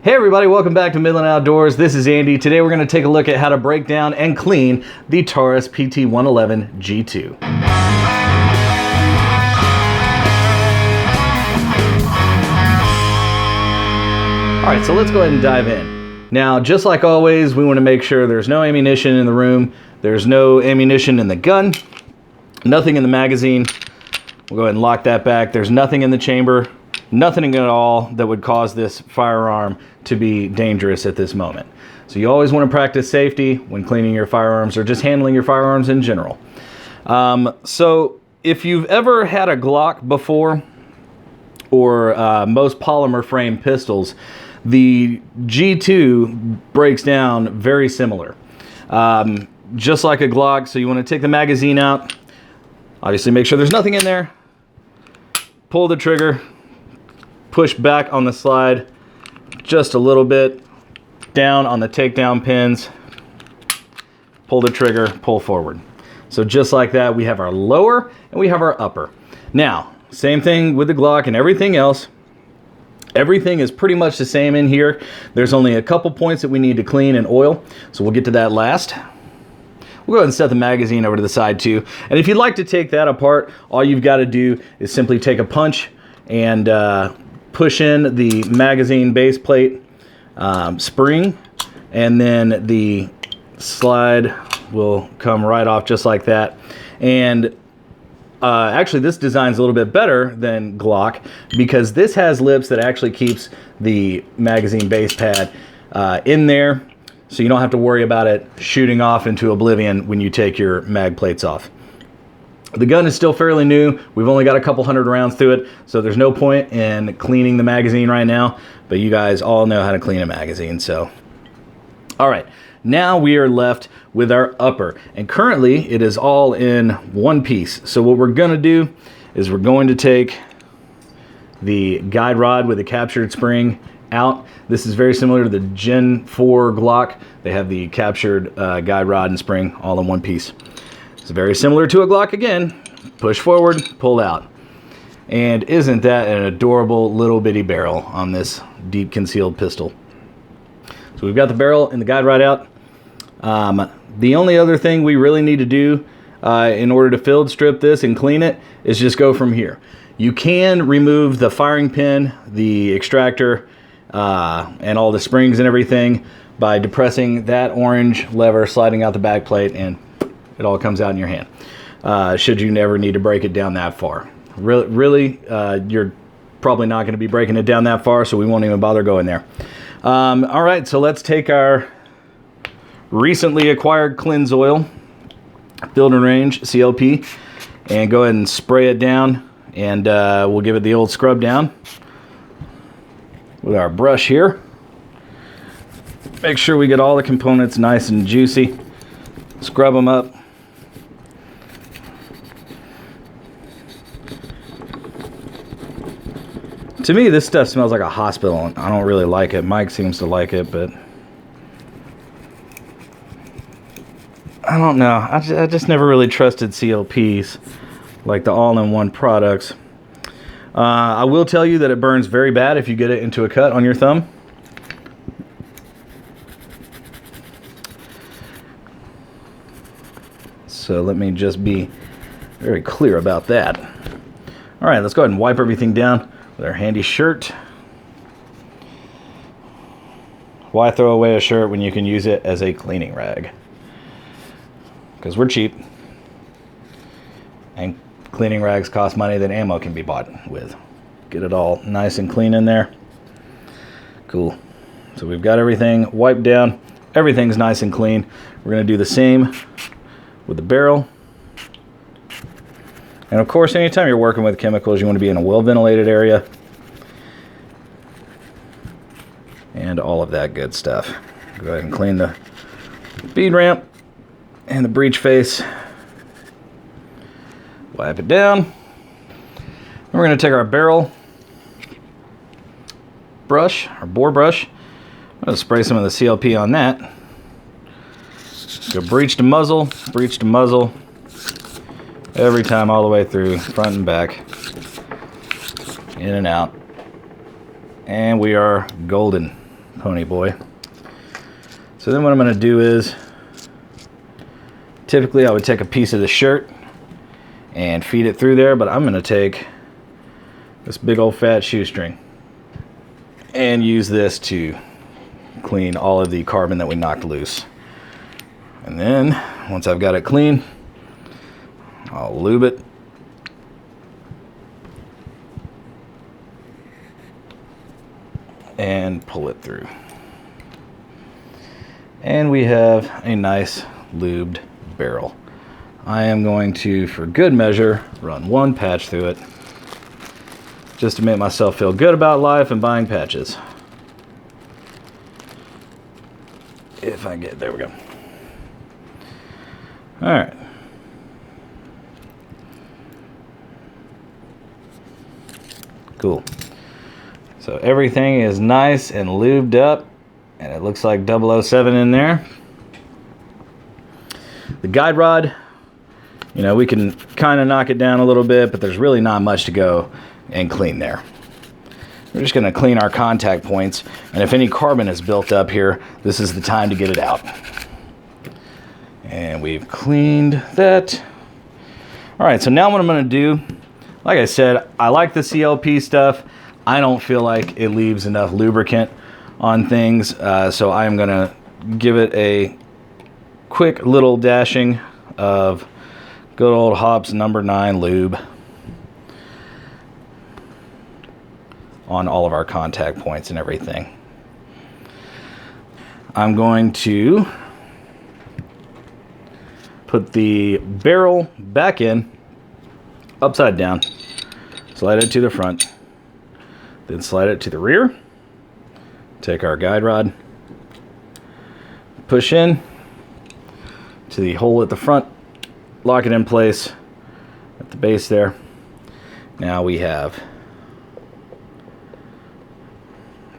Hey everybody, welcome back to Midland Outdoors. This is Andy. Today we're going to take a look at how to break down and clean the Taurus PT111 G2. Alright, so let's go ahead and dive in. Now, just like always, we want to make sure there's no ammunition in the room, there's no ammunition in the gun, nothing in the magazine. We'll go ahead and lock that back. There's nothing in the chamber. Nothing at all that would cause this firearm to be dangerous at this moment. So you always want to practice safety when cleaning your firearms or just handling your firearms in general. So if you've ever had a Glock before or most polymer frame pistols, the G2 breaks down very similar. Just like a Glock, so you want to take the magazine out. Obviously make sure there's nothing in there. Pull the trigger. Push back on the slide just a little bit, down on the takedown pins, pull the trigger, pull forward. So just like that, we have our lower and we have our upper. Now, same thing with the Glock and everything else. Everything is pretty much the same in here. There's only a couple points that we need to clean and oil, so we'll get to that last. We'll go ahead and set the magazine over to the side too. And if you'd like to take that apart, all you've got to do is simply take a punch and push in the magazine base plate spring, and then the slide will come right off just like that. And actually this design's a little bit better than Glock because this has lips that actually keeps the magazine base pad in there, so you don't have to worry about it shooting off into oblivion when you take your mag plates off. The gun is still fairly new. We've only got a couple hundred rounds through it, so there's no point in cleaning the magazine right now, but you guys all know how to clean a magazine, so. All right, now we are left with our upper, and currently it is all in one piece. So what we're gonna do is we're going to take the guide rod with the captured spring out. This is very similar to the Gen 4 Glock. They have the captured guide rod and spring all in one piece. It's very similar to a Glock again. Push forward, pull out. And isn't that an adorable little bitty barrel on this deep concealed pistol? So we've got the barrel and the guide rod out. The only other thing we really need to do in order to field strip this and clean it is just go from here. You can remove the firing pin, the extractor, and all the springs and everything by depressing that orange lever, sliding out the back plate, and it all comes out in your hand, should you never need to break it down that far. Really, you're probably not going to be breaking it down that far, so we won't even bother going there. All right, so let's take our recently acquired cleanse oil, Field and Range CLP, and go ahead and spray it down, and we'll give it the old scrub down with our brush here. Make sure we get all the components nice and juicy. Scrub them up. To me, this stuff smells like a hospital. I don't really like it. Mike seems to like it, but I don't know. I just never really trusted CLPs, like the all-in-one products. I will tell you that it burns very bad if you get it into a cut on your thumb. So let me just be very clear about that. All right, let's go ahead and wipe everything down with our handy shirt. Why throw away a shirt when you can use it as a cleaning rag? Because we're cheap. And cleaning rags cost money that ammo can be bought with. Get it all nice and clean in there. Cool. So we've got everything wiped down. Everything's nice and clean. We're going to do the same with the barrel. And of course, anytime you're working with chemicals, you want to be in a well-ventilated area. And all of that good stuff. Go ahead and clean the bead ramp and the breech face. Wipe it down. And we're going to take our barrel brush, our bore brush. I'm going to spray some of the CLP on that. Go breech to muzzle, every time all the way through, front and back, in and out. And we are golden. pony boy. So then what I'm going to do is, typically I would take a piece of the shirt and feed it through there, but I'm going to take this big old fat shoestring and use this to clean all of the carbon that we knocked loose. And then once I've got it clean, I'll lube it. And pull it through. And we have a nice lubed barrel. I am going to, for good measure, run one patch through it, just to make myself feel good about life and buying patches. If I get, there we go. All right. Cool. So everything is nice and lubed up, and it looks like 007 in there. The guide rod, you know, we can kind of knock it down a little bit, but there's really not much to go and clean there. We're just going to clean our contact points, and if any carbon is built up here, this is the time to get it out. And we've cleaned that. All right, so now what I'm going to do, like I said, I like the CLP stuff. I don't feel like it leaves enough lubricant on things, so I'm going to give it a quick little dashing of good old Hops number 9 lube on all of our contact points and everything. I'm going to put the barrel back in, upside down, slide it to the front, then slide it to the rear, take our guide rod, push in to the hole at the front, lock it in place at the base there. Now we have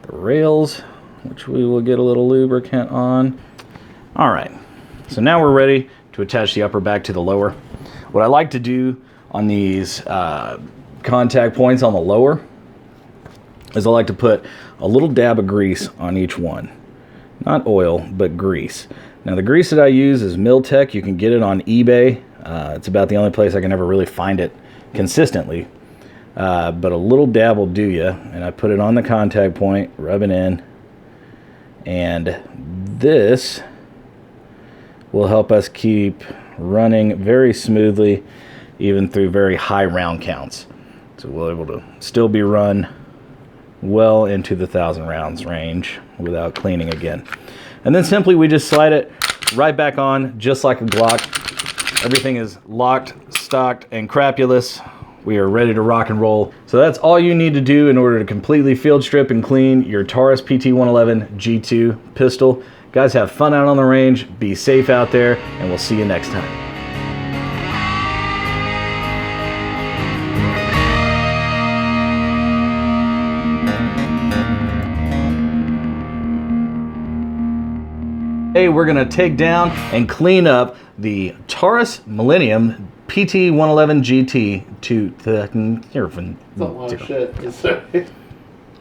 the rails, which we will get a little lubricant on. All right, so now we're ready to attach the upper back to the lower. What I like to do on these contact points on the lower is I like to put a little dab of grease on each one. Not oil, but grease. Now the grease that I use is Miltech. You can get it on eBay. It's about the only place I can ever really find it consistently. But a little dab will do you. And I put it on the contact point, rub it in. And this will help us keep running very smoothly, even through very high round counts. So we'll be able to still be run well into the 1,000 rounds range without cleaning again. And then simply we just slide it right back on, just like a Glock. Everything is locked, stocked, and crapulous. We are ready to rock and roll. So that's all you need to do in order to completely field strip and clean your Taurus PT111 G2 pistol. Guys, have fun out on the range, be safe out there, and we'll see you next time. Today we're going to take down and clean up the Taurus Millenium PT111 GT to the... That's a lot of shit.